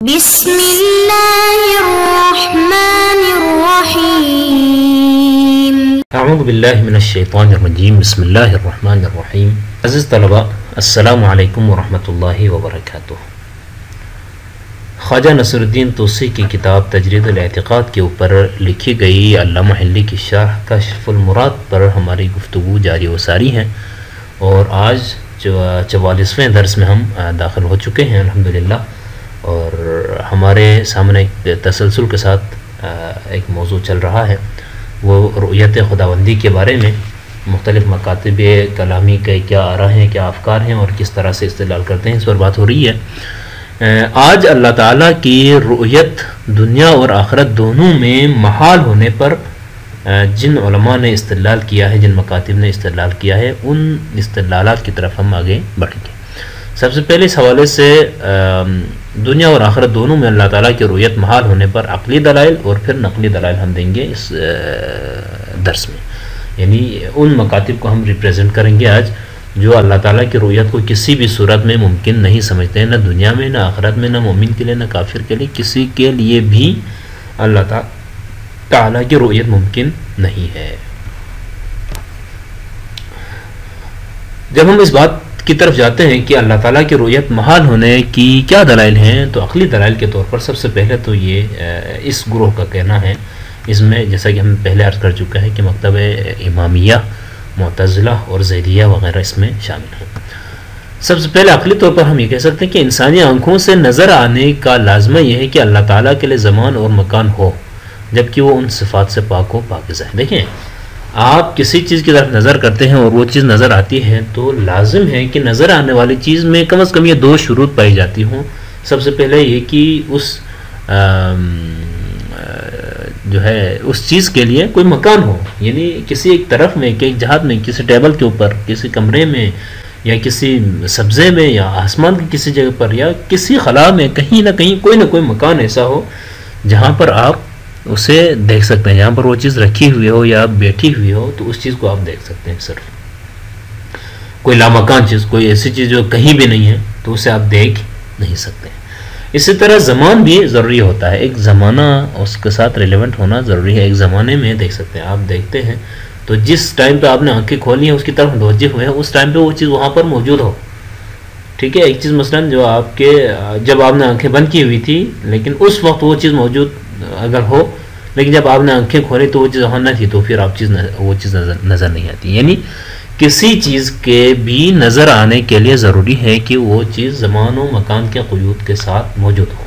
بسم اللہ الرحمن الرحیم اعوذ باللہ من الشیطان الرجیم بسم اللہ الرحمن الرحیم۔ عزیز طلباء، السلام علیکم ورحمۃ اللہ وبرکاتہ۔ خواجہ نصر الدین توسی کی کتاب تجرید الاعتقاد کے اوپر لکھی گئی علامہ حلی کی شرح کشف المراد پر ہماری گفتگو جاری و ساری ہے، اور آج 44ویں درس میں ہم داخل ہو چکے ہیں الحمدللہ، اور ہمارے سامنے ایک تسلسل کے ساتھ ایک موضوع چل رہا ہے، وہ رؤیت خداوندی کے بارے میں مختلف مکاتب کلامی کے کیا آراء ہیں، کیا افکار ہیں اور کس طرح سے استدلال کرتے ہیں، اس پر بات ہو رہی ہے۔ آج اللہ تعالیٰ کی رؤیت دنیا اور آخرت دونوں میں محال ہونے پر جن علماء نے استدلال کیا ہے، جن مکاتب نے استدلال کیا ہے، ان استدلالات کی طرف ہم آگے بڑھیں گے۔ سب سے پہلے اس حوالے سے دنیا اور آخرت دونوں میں اللہ تعالیٰ کی رؤیت محال ہونے پر عقلی دلائل اور پھر نقلی دلائل ہم دیں گے اس درس میں، یعنی ان مکاتب کو ہم ریپریزنٹ کریں گے آج جو اللہ تعالیٰ کی رؤیت کو کسی بھی صورت میں ممکن نہیں سمجھتے ہیں، نہ دنیا میں، نہ آخرت میں، نہ مومن کے لیے، نہ کافر کے لیے، کسی کے لیے بھی اللہ تعالیٰ کی رؤیت ممکن نہیں ہے۔ جب ہم اس بات کی طرف جاتے ہیں کہ اللہ تعالیٰ کی رؤیت محال ہونے کی کیا دلائل ہیں، تو عقلی دلائل کے طور پر سب سے پہلے تو یہ اس گروہ کا کہنا ہے، اس میں جیسا کہ ہم پہلے عرض کر چکا ہے کہ مکتب امامیہ، معتزلہ اور زیدیہ وغیرہ اس میں شامل ہیں۔ سب سے پہلے عقلی طور پر ہم یہ کہہ سکتے ہیں کہ انسانی آنکھوں سے نظر آنے کا لازمہ یہ ہے کہ اللہ تعالیٰ کے لیے زمان اور مکان ہو، جبکہ وہ ان صفات سے پاک ہو، پاکیزہ ہے۔ دیکھیں، آپ کسی چیز کی طرف نظر کرتے ہیں اور وہ چیز نظر آتی ہے تو لازم ہے کہ نظر آنے والی چیز میں کم از کم یہ دو شروط پائی جاتی ہوں۔ سب سے پہلے یہ کہ اس چیز کے لیے کوئی مکان ہو، یعنی کسی ایک طرف میں، ایک جہت میں، کسی ٹیبل کے اوپر، کسی کمرے میں، یا کسی سبزے میں، یا آسمان کی کسی جگہ پر، یا کسی خلا میں، کہیں نہ کہیں کوئی نہ کوئی مکان ایسا ہو جہاں پر آپ اسے دیکھ سکتے ہیں، جہاں پر وہ چیز رکھی ہوئی ہو یا بیٹھی ہوئی ہو تو اس چیز کو آپ دیکھ سکتے ہیں۔ صرف کوئی لامکان چیز، کوئی ایسی چیز جو کہیں بھی نہیں ہے تو اسے آپ دیکھ نہیں سکتے۔ اسی طرح زمان بھی ضروری ہوتا ہے، ایک زمانہ اس کے ساتھ ریلیونٹ ہونا ضروری ہے۔ ایک زمانے میں دیکھ سکتے ہیں، آپ دیکھتے ہیں تو جس ٹائم پہ آپ نے آنکھیں کھولی ہیں اس کی طرف متوجہ ہوئے ہیں، اس ٹائم پہ وہ چیز وہاں پر موجود ہو، ٹھیک ہے۔ ایک چیز مثلا جو آپ کے جب آپ نے آنکھیں بند کی ہوئی تھی لیکن اس وقت وہ چیز موجود اگر ہو، لیکن جب آپ نے آنکھیں کھولی تو وہ چیز وہاں نہ تھی تو پھر وہ چیز نظر نہیں آتی۔ یعنی کسی چیز کے بھی نظر آنے کے لیے ضروری ہے کہ وہ چیز زمان و مکان کے قیود کے ساتھ موجود ہو۔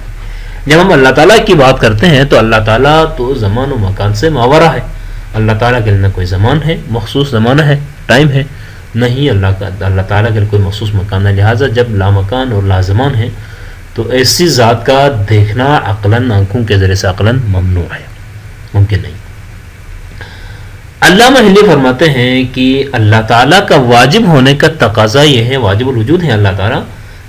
جب ہم اللہ تعالیٰ کی بات کرتے ہیں تو اللہ تعالیٰ تو زمان و مکان سے ماورا ہے، اللہ تعالیٰ کے لیے نہ کوئی زمان ہے، مخصوص زمانہ ہے، ٹائم ہے، نہ ہی اللہ تعالیٰ کے لیے کوئی مخصوص مکان ہے۔ لہٰذا جب لامکان اور لازمان ہے تو ایسی ذات کا دیکھنا عقلاً، آنکھوں کے ذریعے سے عقلاً ممنوع ہے، ممکن نہیں۔ علامہ حلی فرماتے ہیں کہ اللہ تعالیٰ کا واجب ہونے کا تقاضا یہ ہے، واجب الوجود ہے اللہ تعالیٰ،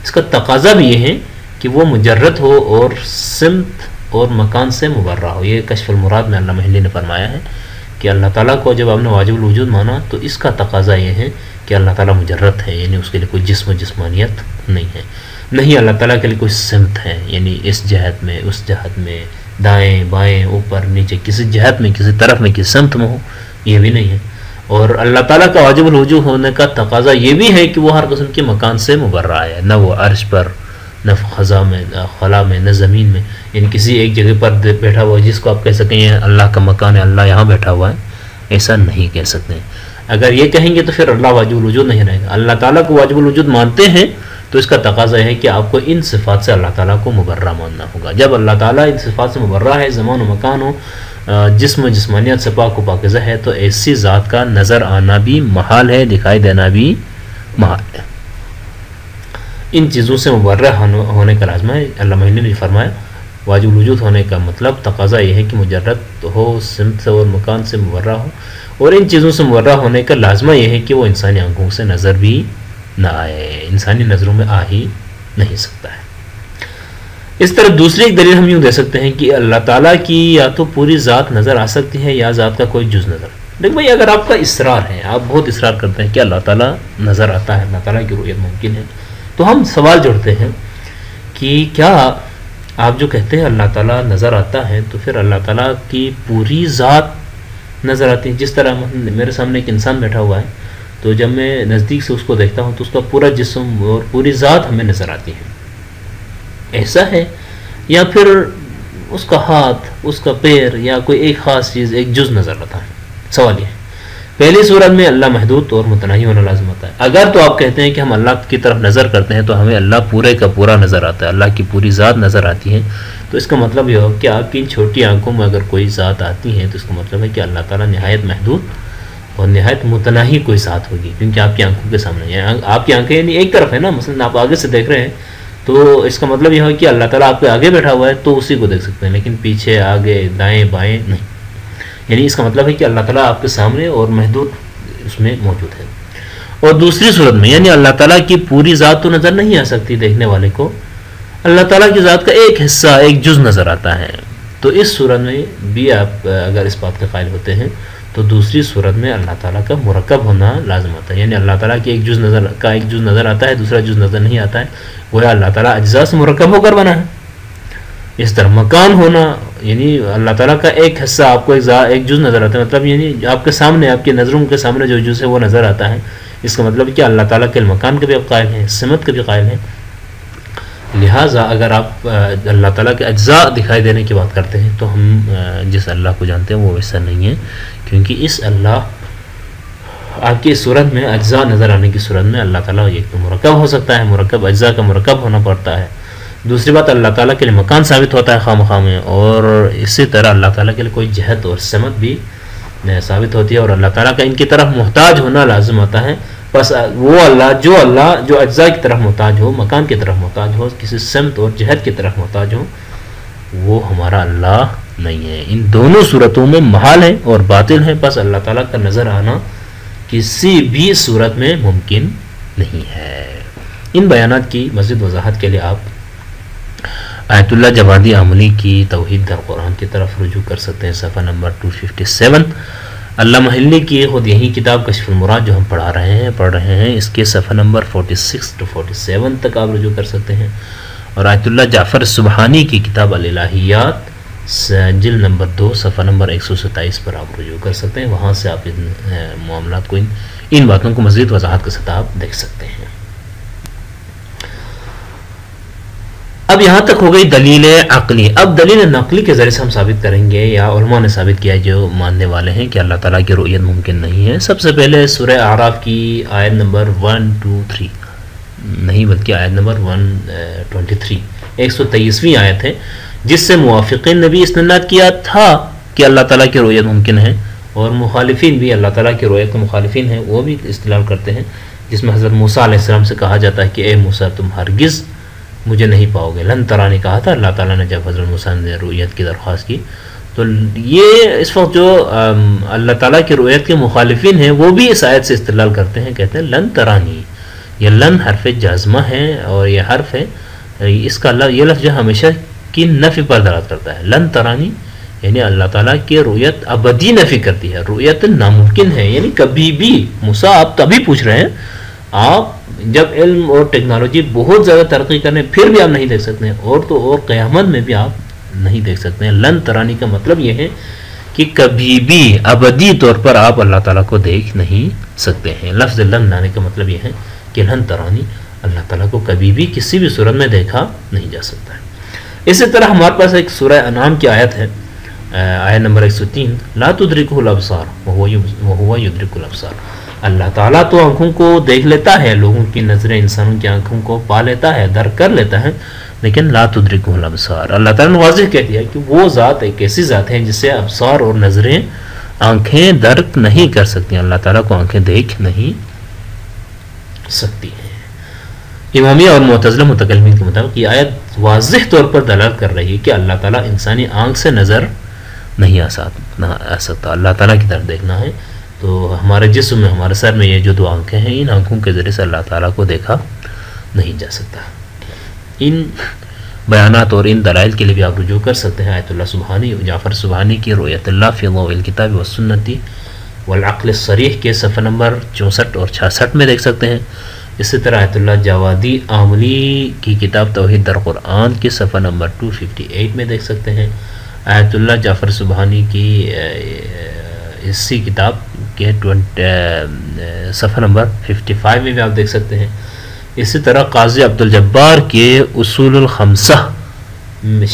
اس کا تقاضا بھی یہ ہے کہ وہ مجرد ہو اور سمت اور مکان سے مبرہ ہو۔ یہ کشف المراد میں علامہ حلی نے فرمایا ہے کہ اللہ تعالیٰ کو جب آپ نے واجب الوجود مانا تو اس کا تقاضا یہ ہے کہ اللہ تعالیٰ مجرد ہے، یعنی اس کے لیے کوئی جسم و جسمانیت نہیں ہے، نہیں اللہ تعالیٰ کے لیے کوئی سمت ہے، یعنی اس جہت میں، اس جہت میں، دائیں بائیں، اوپر نیچے، کسی جہت میں، کسی طرف میں، کسی سمت میں ہو، یہ بھی نہیں ہے۔ اور اللہ تعالیٰ کا واجب الوجود ہونے کا تقاضا یہ بھی ہے کہ وہ ہر قسم کے مکان سے مبرہ ہے، نہ وہ عرش پر، نہ خلا میں، نہ زمین میں، یعنی کسی ایک جگہ پر بیٹھا ہوا جس کو آپ کہہ سکیں یہ اللہ کا مکان ہے، اللہ یہاں بیٹھا ہوا ہے، ایسا نہیں کہہ سکتے ہیں۔ اگر یہ کہیں گے تو پھر اللہ واجب الوجود نہیں رہے گا۔ اللہ تعالیٰ کو واجب الوجود مانتے ہیں تو اس کا تقاضا ہے کہ آپ کو ان صفات سے اللہ تعالیٰ کو مبرہ ماننا ہوگا۔ جب اللہ تعالیٰ ان صفات سے مبرہ ہے، زمان و مکان ہو، جسم و جسمانیت سے پاک و پاکیزہ ہے، تو ایسی ذات کا نظر آنا بھی محال ہے، دکھائی دینا بھی محال ہے۔ ان چیزوں سے مبرہ ہونے کا لازمہ ہے۔ علامہ حلی نے فرمایا واجب الوجود ہونے کا مطلب تقاضا یہ ہے کہ مجرد ہو، سمت سے اور مکان سے مبرہ ہو، اور ان چیزوں سے مبرہ ہونے کا لازمہ یہ ہے کہ وہ انسانی آنکھوں سے نظر بھی نہ آئے، انسانی نظروں میں آ ہی نہیں سکتا ہے۔ اس طرح دوسری ایک دلیل ہم یوں دے سکتے ہیں کہ اللہ تعالیٰ کی یا تو پوری ذات نظر آ سکتی ہے یا ذات کا کوئی جز نظر۔ دیکھ بھائی، اگر آپ کا اصرار ہے، آپ بہت اصرار کرتے ہیں کہ اللہ تعالیٰ نظر آتا ہے، اللہ تعالیٰ کی رؤیت ممکن ہے، تو ہم سوال جوڑتے ہیں کہ کیا آپ جو کہتے ہیں اللہ تعالیٰ نظر آتا ہے، تو پھر اللہ تعالیٰ کی پوری ذات نظر آتی ہے. جس طرح میرے سامنے ایک انسان بیٹھا ہوا ہے، تو جب میں نزدیک سے اس کو دیکھتا ہوں تو اس کا پورا جسم اور پوری ذات ہمیں نظر آتی ہے. ایسا ہے. یا پھر اس کا ہاتھ، اس کا پیر، یا کوئی ایک خاص چیز، ایک جز نظر آتا ہے. سوال یہ ہے، پہلی صورت میں اللہ محدود اور متناہی ہونا لازم ہوتا ہے. اگر تو آپ کہتے ہیں کہ ہم اللہ کی طرف نظر کرتے ہیں تو ہمیں اللہ پورے کا پورا نظر آتا ہے، اللہ کی پوری ذات نظر آتی ہے، تو اس کا مطلب یہ ہو کہ آپ کی ان چھوٹی آنکھوں میں اگر کوئی ذات آتی ہے تو اس کا مطلب ہے کہ اللہ تعالیٰ نہایت محدود اور نہایت متناہی کوئی ذات ہوگی، کیونکہ آپ کی آنکھوں کے سامنے آپ کی آنکھیں یعنی ایک طرف ہے نا. مثلا آپ آگے سے دیکھ رہے ہیں تو اس کا مطلب یہ ہو کہ اللہ تعالیٰ آپ کے آگے بیٹھا ہوا ہے تو اسی کو دیکھ سکتے ہیں، لیکن پیچھے، آگے، دائیں بائیں نہیں. یعنی اس کا مطلب ہے کہ اللہ تعالیٰ آپ کے سامنے اور محدود اس میں موجود ہے. اور دوسری صورت میں یعنی اللہ تعالیٰ کی پوری ذات تو نظر نہیں آ سکتی دیکھنے والے کو، اللہ تعالیٰ کی ذات کا ایک حصہ، ایک جز نظر آتا ہے. تو اس صورت میں بھی آپ اگر اس بات کے قائل ہوتے ہیں تو دوسری صورت میں اللہ تعالیٰ کا مرکب ہونا لازم ہوتا ہے. یعنی اللہ تعالیٰ کی ایک جز نظر آتا ہے، دوسرا جز نظر نہیں آتا ہے، گویا اللہ تعالیٰ اجزاء سے مرکب ہو کر بنا ہے. اس طرح مکان ہونا، یعنی اللہ تعالیٰ کا ایک حصہ آپ کو ایک جز نظر آتا ہے، مطلب یعنی آپ کے سامنے، آپ کی نظروں کے سامنے جو جز ہے وہ نظر آتا ہے. اس کا مطلب کہ اللہ تعالیٰ کے مکان کے بھی آپ قائل ہیں، سمت کے بھی قائل ہیں. لہٰذا اگر آپ اللہ تعالیٰ کے اجزاء دکھائی دینے کی بات کرتے ہیں تو ہم جس اللہ کو جانتے ہیں وہ ویسا نہیں ہے، کیونکہ اس اللہ آپ کی صورت میں اجزاء نظر آنے کی صورت میں اللہ تعالیٰ ایک تو مرکب ہو سکتا ہے، مرکب اجزاء کا مرکب ہونا پڑتا ہے. دوسری بات اللہ تعالیٰ کے لیے مکان ثابت ہوتا ہے خواہ مخواہ میں، اور اسی طرح اللہ تعالیٰ کے لیے کوئی جہت اور سمت بھی ثابت ہوتی ہے، اور اللہ تعالیٰ کا ان کی طرف محتاج ہونا لازم ہوتا ہے. بس وہ اللہ جو اجزاء کی طرف محتاج ہو، مکان کی طرف محتاج ہو، کسی سمت اور جہت کی طرف محتاج ہو، وہ ہمارا اللہ نہیں ہے. ان دونوں صورتوں میں محال ہے اور باطل ہے. بس اللہ تعالیٰ کا نظر آنا کسی بھی صورت میں ممکن نہیں ہے. ان بیانات کی مزید وضاحت کے لیے آپ آیت اللہ جوادی عملی کی توحید در قرآن کی طرف رجوع کر سکتے ہیں، صفحہ نمبر 257. اللہ محلی کی خود یہی کتاب کشف المراد جو ہم پڑھ رہے ہیں اس کے صفحہ نمبر 46 to 47 تک آپ رجوع کر سکتے ہیں. اور آیت اللہ جعفر سبحانی کی کتاب الالہیات جلد نمبر 2 صفحہ نمبر 127 پر آپ رجوع کر سکتے ہیں. وہاں سے آپ ان معاملات کو ان باتوں کو مزید وضاحت کے ساتھ آپ دیکھ سکتے ہیں. اب یہاں تک ہو گئی دلیل عقلی. اب دلیل نقلی کے ذریعے سے ہم ثابت کریں گے، یا علماء نے ثابت کیا جو ماننے والے ہیں کہ اللہ تعالیٰ کی رؤیت ممکن نہیں ہے. سب سے پہلے سورہ اعراف کی آیت نمبر 123 نہیں بلکہ آیت نمبر 123 123ویں آیت ہے، جس سے موافقین نے بھی استناد کیا تھا کہ اللہ تعالیٰ کی رؤیت ممکن ہے، اور مخالفین بھی اللہ تعالیٰ کی رؤیت کے مخالفین ہیں وہ بھی استدلال کرتے ہیں، جس میں حضرت موسیٰ علیہ السلام سے کہا جاتا ہے کہ اے موسیٰ تم ہرگز مجھے نہیں پاؤ گے. لن ترانی کہا تھا اللہ تعالیٰ نے جب حضرت موسیٰ نے رؤیت کی درخواست کی. تو یہ اس وقت جو اللہ تعالیٰ کی رؤیت کے مخالفین ہیں وہ بھی اس آیت سے استدلال کرتے ہیں، کہتے ہیں لن ترانی. یہ لن حرف جازمہ ہے، اور یہ حرف ہے اس کا یہ لفظ جو ہمیشہ کی نفی پر دلالت کرتا ہے. لن ترانی یعنی اللہ تعالیٰ کی رؤیت ابدی نفی کرتی ہے، رؤیت ناممکن ہے. یعنی کبھی بھی موسیٰ آپ تبھی پوچھ رہے ہیں، آپ جب علم اور ٹیکنالوجی بہت زیادہ ترقی کرنے پھر بھی آپ نہیں دیکھ سکتے ہیں، اور تو اور قیامت میں بھی آپ نہیں دیکھ سکتے ہیں. لن ترانی کا مطلب یہ ہے کہ کبھی بھی ابدی طور پر آپ اللہ تعالیٰ کو دیکھ نہیں سکتے ہیں. لفظ لن لانے کا مطلب یہ ہے کہ لن ترانی اللہ تعالیٰ کو کبھی بھی کسی بھی صورت میں دیکھا نہیں جا سکتا ہے. اسی طرح ہمارے پاس ایک سورہ انعام کی آیت ہے، آیت نمبر 103 لا تدرکہ الابصار وہو یدرک الابصار. اللہ تعالیٰ تو آنکھوں کو دیکھ لیتا ہے، لوگوں کی نظریں انسانوں کی آنکھوں کو پا لیتا ہے، درک کر لیتا ہے، لیکن لا تدرکہ الابصار. اللہ تعالیٰ نے واضح کہہ دیا کہ وہ ذات ایک ایسی ذات ہے جسے ابصار اور نظریں آنکھیں درک نہیں کر سکتی. اللہ تعالیٰ کو آنکھیں دیکھ نہیں سکتی ہیں. امامیہ اور معتزلہ متکلمین کے مطابق یہ آیت واضح طور پر دلالت کر رہی ہے کہ اللہ تعالیٰ انسانی آنکھ سے نظر نہیں آ سکتا. اللہ تعالیٰ کی طرف دیکھنا ہے تو ہمارے جسم میں، ہمارے سر میں یہ جو دو آنکھیں ہیں، ان آنکھوں کے ذریعے سے اللہ تعالیٰ کو دیکھا نہیں جا سکتا. ان بیانات اور ان دلائل کے لیے بھی آپ رجوع کر سکتے ہیں آیت اللہ سبحانی جعفر سبحانی کی رؤیت اللہ فی ضوء الکتاب والسنت والعقل الصریح کے صفحہ نمبر 64 اور 66 میں دیکھ سکتے ہیں. اسی طرح آیت اللہ جوادی عاملی کی کتاب توحید در قرآن کی صفحہ نمبر 258 میں دیکھ سکتے ہیں. آیت اللہ جعفر سبحانی کی اسی کتاب کے صفحہ نمبر 55 میں بھی آپ دیکھ سکتے ہیں. اسی طرح قاضی عبدالجبار کے اصول الخمسہ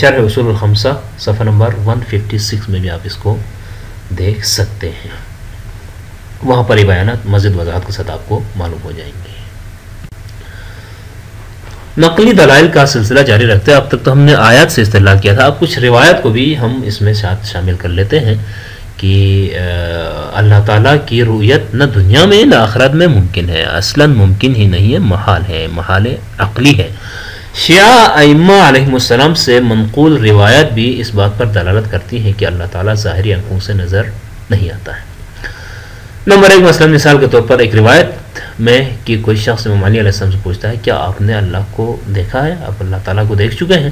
شرح اصول الخمسہ صفحہ نمبر 156 میں بھی آپ اس کو دیکھ سکتے ہیں. وہاں پر یہ بیانات مزید وضاحت کے ساتھ آپ کو معلوم ہو جائیں گے. نقلی دلائل کا سلسلہ جاری رکھتے ہیں. اب تک تو ہم نے آیات سے استدلال کیا تھا، اب کچھ روایت کو بھی ہم اس میں شامل کر لیتے ہیں کہ اللہ تعالیٰ کی رؤیت نہ دنیا میں نہ آخرت میں ممکن ہے، اصلاً ممکن ہی نہیں ہے، محال ہے، محال عقلی ہے. شیعہ ائمہ علیہم السلام سے منقول روایت بھی اس بات پر دلالت کرتی ہیں کہ اللہ تعالیٰ ظاہری آنکھوں سے نظر نہیں آتا ہے. نمبر 1 مثلا مثال کے طور پر ایک روایت میں کہ کوئی شخص امام علی علیہ السلام سے پوچھتا ہے کیا آپ نے اللہ کو دیکھا ہے، آپ اللہ تعالیٰ کو دیکھ چکے ہیں؟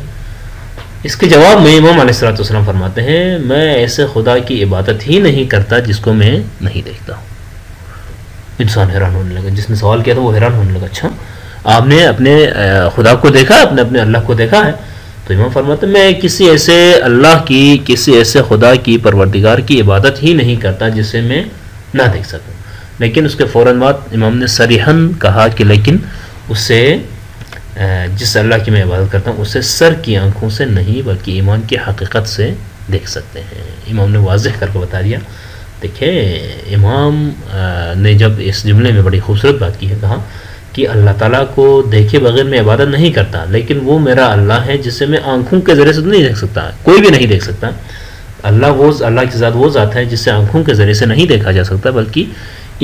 اس کے جواب میں امام علیہ السلام فرماتے ہیں میں ایسے خدا کی عبادت ہی نہیں کرتا جس کو میں نہیں دیکھتا ہوں. انسان حیران ہونے لگا، جس نے سوال کیا تھا وہ حیران ہونے لگا، اچھا آپ نے اپنے خدا کو دیکھا، آپ نے اپنے اللہ کو دیکھا ہے؟ تو امام فرماتے ہیں میں کسی ایسے اللہ کی، کسی ایسے خدا کی، پروردگار کی عبادت ہی نہیں کرتا جسے میں نہ دیکھ سکوں. لیکن اس کے فوراً بعد امام نے صریحاً کہا کہ لیکن اسے جس اللہ کی میں عبادت کرتا ہوں اسے سر کی آنکھوں سے نہیں بلکہ ایمان کی حقیقت سے دیکھ سکتے ہیں. امام نے واضح کر کے بتا دیا. دیکھیں امام نے جب اس جملے میں بڑی خوبصورت بات کی ہے، کہا کہ اللہ تعالیٰ کو دیکھے بغیر میں عبادت نہیں کرتا، لیکن وہ میرا اللہ ہے جسے میں آنکھوں کے ذریعے سے نہیں دیکھ سکتا، کوئی بھی نہیں دیکھ سکتا. اللہ کی ذات وہ ذات ہے جسے آنکھوں کے ذریعے سے نہیں دیکھا جا سکتا، بلکہ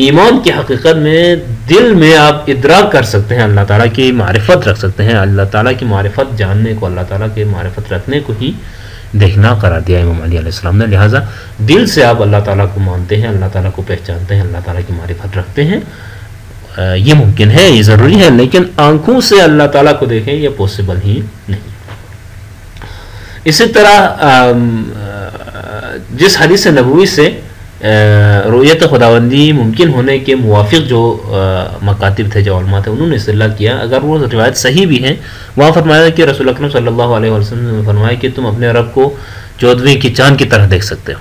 ایمان کی حقیقت میں دل میں آپ ادراک کر سکتے ہیں، اللہ تعالیٰ کی معرفت رکھ سکتے ہیں. اللہ تعالیٰ کی معرفت جاننے کو، اللہ تعالیٰ کی معرفت رکھنے کو ہی دیکھنا قرار دیا امام علی علیہ السلام نے. لہٰذا دل سے آپ اللہ تعالیٰ کو مانتے ہیں، اللہ تعالیٰ کو پہچانتے ہیں، اللہ تعالیٰ کی معرفت رکھتے ہیں، یہ ممکن ہے، یہ ضروری ہے. لیکن آنکھوں سے اللہ تعالیٰ کو دیکھیں یہ پاسبل ہی نہیں. اسی طرح جس حدیث نبوی سے رؤیت خداوندی ممکن ہونے کے موافق جو مکاتب تھے، جو علماء تھے، انہوں نے استدلال کیا. اگر وہ روایت صحیح بھی ہے، وہاں فرمایا کہ رسول اکرم صلی اللہ علیہ وسلم نے فرمایا کہ تم اپنے رب کو 14ویں کی چاند کی طرح دیکھ سکتے ہو.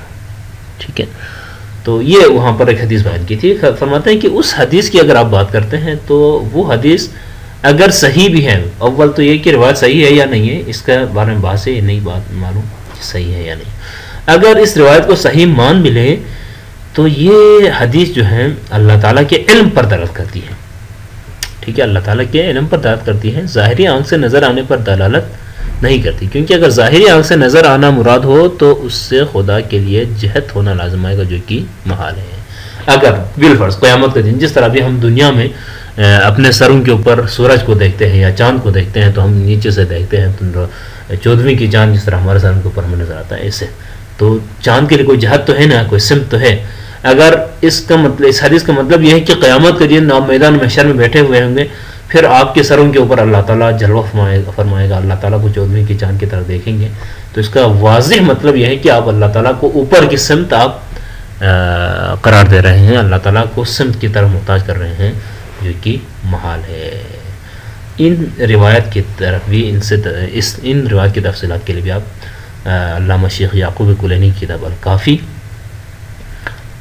ٹھیک ہے، تو یہ وہاں پر ایک حدیث بیان کی تھی. فرماتے ہیں کہ اس حدیث کی اگر آپ بات کرتے ہیں تو وہ حدیث اگر صحیح بھی ہے، اول تو یہ کہ روایت صحیح ہے یا نہیں ہے اس کے بارے میں بات ہے، یہ نہیں بات معلوم صحیح ہے یا نہیں. اگر اس روایت کو صحیح مان بھی لے تو یہ حدیث جو ہے اللہ تعالیٰ کے علم پر دلالت کرتی ہے. ٹھیک ہے، اللہ تعالیٰ کے علم پر دلالت کرتی ہے، ظاہری آنکھ سے نظر آنے پر دلالت نہیں کرتی. کیونکہ اگر ظاہری آنکھ سے نظر آنا مراد ہو تو اس سے خدا کے لیے جہت ہونا لازم آئے گا، جو کہ محال ہے. اگر بالفرض قیامت کے دن جس طرح بھی ہم دنیا میں اپنے سروں کے اوپر سورج کو دیکھتے ہیں یا چاند کو دیکھتے ہیں تو ہم نیچے سے دیکھتے ہیں، تو 14ویں کی چاند جس طرح ہمارے سروں کے اوپر ہمیں نظر آتا ہے، ایسے تو چاند کے لیے کوئی جہت تو ہے نا، کوئی سمت تو ہے. اگر اس کا مطلب، اس حدیث کا مطلب یہ ہے کہ قیامت کے دن آپ میدان محشر میں بیٹھے ہوئے ہوں گے، پھر آپ کے سروں کے اوپر اللہ تعالیٰ جلوہ فرمائے گا، اللہ تعالیٰ کو 14ویں کی چاند کی طرح دیکھیں گے. تو اس کا واضح مطلب یہ ہے کہ آپ اللہ تعالیٰ کو اوپر کی سمت آپ قرار دے رہے ہیں، اللہ تعالیٰ کو سمت کی طرح محتاج کر رہے ہیں، جو کہ محال ہے. ان روایت کی طرف بھی ان روایت کی تفصیلات کے لیے بھی آپ علامہ شیخ یعقوب کلینی کی کتاب الکافی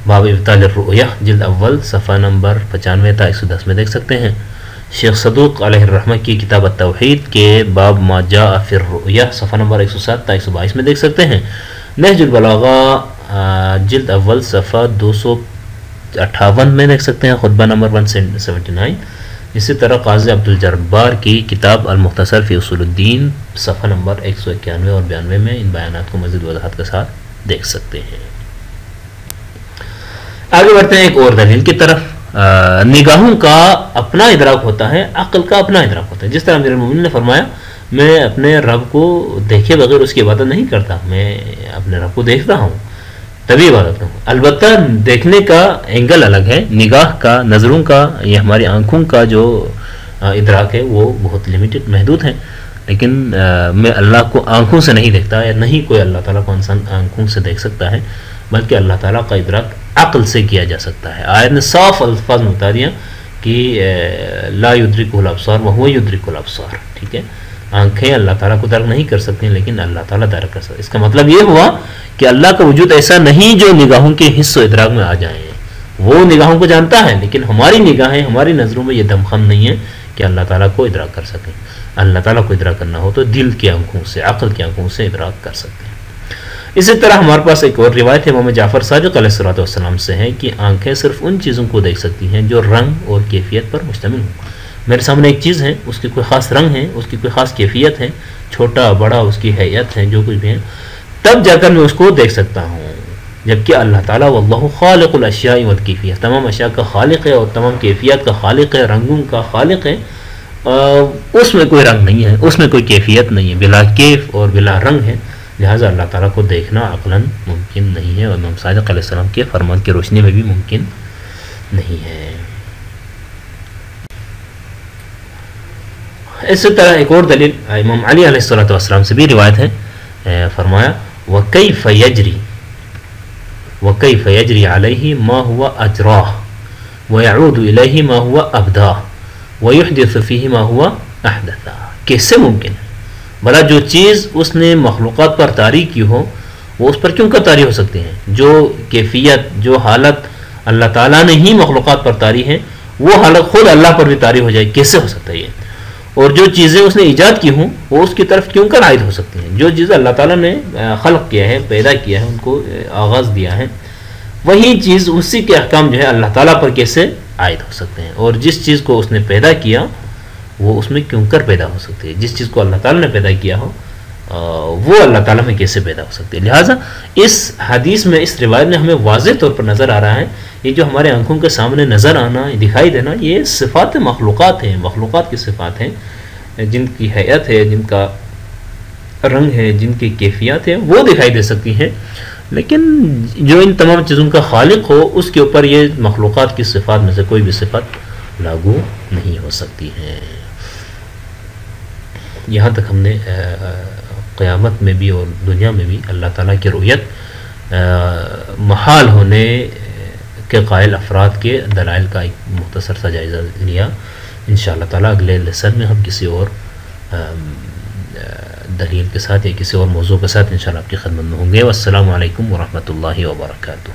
باب ابطال الرؤیہ جلد اول صفحہ نمبر 95 تا 110 میں دیکھ سکتے ہیں. شیخ صدوق علیہ الرحمہ کی کتاب التوحید کے باب ما جاء فی الرؤیہ صفحہ نمبر 107 تا 122 میں دیکھ سکتے ہیں. نہج البلاغہ جلد اول صفحہ 258 میں دیکھ سکتے ہیں، خطبہ نمبر 179. اسی طرح قاضی عبدالجبار کی کتاب المختصر فی اصول الدین صفحہ نمبر 191 اور 92 میں ان بیانات کو مزید وضاحت کے ساتھ دیکھ سکتے ہیں. آگے بڑھتے ہیں ایک اور دلیل کی طرف. نگاہوں کا اپنا ادراک ہوتا ہے، عقل کا اپنا ادراک ہوتا ہے. جس طرح امیر المومنین نے فرمایا میں اپنے رب کو دیکھے بغیر اس کی عبادت نہیں کرتا، میں اپنے رب کو دیکھتا ہوں تبھی عبادت کروں. البتہ دیکھنے کا اینگل الگ ہے، نگاہ کا، نظروں کا، یہ ہماری آنکھوں کا جو ادراک ہے وہ بہت لمیٹڈ، محدود ہے. لیکن میں اللہ کو آنکھوں سے نہیں دیکھتا، یا نہیں کوئی اللہ تعالیٰ کو انسان آنکھوں سے دیکھ سکتا ہے، بلکہ اللہ تعالیٰ کا ادراک عقل سے کیا جا سکتا ہے. آیت نے صاف الفاظ میں بتا دیا کہ لا یدرکہ الابصار وہو یدرک الابصار، ٹھیک ہے، آنکھیں اللہ تعالیٰ کو درک نہیں کر سکتی لیکن اللہ تعالیٰ درک کر سکتے. اس کا مطلب یہ ہوا کہ اللہ کا وجود ایسا نہیں جو نگاہوں کے حس و ادراک میں آ جائیں. وہ نگاہوں کو جانتا ہے لیکن ہماری نگاہیں، ہماری نظروں میں یہ دمخم نہیں ہے کہ اللہ تعالیٰ کو ادراک کر سکیں. اللہ تعالیٰ کو ادراک کرنا ہو تو دل کی آنکھوں سے، عقل کی آنکھوں سے ادراک کر سکتے ہیں. اسی طرح ہمارے پاس ایک اور روایت ہے امام جعفر صادق علیہ الصلوۃ والسلام سے ہے کہ آنکھیں صرف ان چیزوں کو دیکھ سکتی ہیں جو رنگ اور کیفیت پر مشتمل ہوں. میرے سامنے ایک چیز ہے، اس کی کوئی خاص رنگ ہے، اس کی کوئی خاص کیفیت ہے، چھوٹا بڑا اس کی حیت ہے، جو کچھ بھی ہے، تب جا کر میں اس کو دیکھ سکتا ہوں. جبکہ اللہ تعالیٰ واللہ خالق الاشیاء والکیفیہ، تمام اشیاء کا خالق ہے اور تمام کیفیت کا خالق ہے، رنگوں کا خالق ہے. اس میں کوئی رنگ نہیں ہے، اس میں کوئی کیفیت نہیں ہے، بلا کیف اور بلا رنگ ہے. لہٰذا اللہ تعالیٰ کو دیکھنا عقلاً ممکن نہیں ہے اور امام صادق علیہ السلام کے فرمان کی روشنی میں بھی ممکن نہیں ہے. اسی طرح ایک اور دلیل امام علی علیہ الصلوۃ والسلام سے بھی روایت ہے، فرمایا وَكَيْفَ يَجْرِي عَلَيْهِ مَا هُوَ أَجْرَاهُ وَيَعُودُ إِلَيْهِ مَا هُوَ أَبْدَاهُ وَيُحْدِثُ فِيهِ مَا هُوَ أَحْدَثَهُ. کیسے ممکن ہے بھلا جو چیز اس نے مخلوقات پر طاری کی ہو وہ اس پر کیوں کر طاری ہو سکتی ہیں؟ جو کیفیت، جو حالت اللہ تعالیٰ نے ہی مخلوقات پر طاری ہے وہ حالت خود اللہ پر بھی طاری ہو جائے، کیسے ہو سکتا ہے یہ؟ اور جو چیزیں اس نے ایجاد کی ہوں وہ اس کی طرف کیوں کر عائد ہو سکتی ہیں؟ جو چیز اللہ تعالیٰ نے خلق کیا ہے، پیدا کیا ہے، ان کو آغاز دیا ہے، وہی چیز اسی کے احکام جو ہے اللہ تعالیٰ پر کیسے عائد ہو سکتے ہیں؟ اور جس چیز کو اس نے پیدا کیا وہ اس میں کیوں کر پیدا ہو سکتی ہے؟ جس چیز کو اللہ تعالیٰ نے پیدا کیا ہو وہ اللہ تعالیٰ میں کیسے پیدا ہو سکتی ہے؟ لہٰذا اس حدیث میں، اس روایت میں ہمیں واضح طور پر نظر آ رہا ہے یہ جو ہمارے آنکھوں کے سامنے نظر آنا، دکھائی دینا، یہ صفات مخلوقات ہیں، مخلوقات کی صفات ہیں، جن کی حیت ہے، جن کا رنگ ہے، جن کی کیفیات ہے، وہ دکھائی دے سکتی ہیں. لیکن جو ان تمام چیزوں کا خالق ہو اس کے اوپر یہ مخلوقات کی صفات میں سے کوئی بھی صفت لاگو نہیں ہو سکتی ہے. یہاں تک ہم نے قیامت میں بھی اور دنیا میں بھی اللہ تعالیٰ کی رؤیت محال ہونے کے قائل افراد کے دلائل کا ایک مختصر سا جائزہ لیا. انشاءاللہ تعالیٰ اگلے لیسن میں ہم کسی اور دلیل کے ساتھ یا کسی اور موضوع کے ساتھ انشاءاللہ آپ کی خدمت میں ہوں گے. والسلام علیکم ورحمۃ اللہ وبرکاتہ.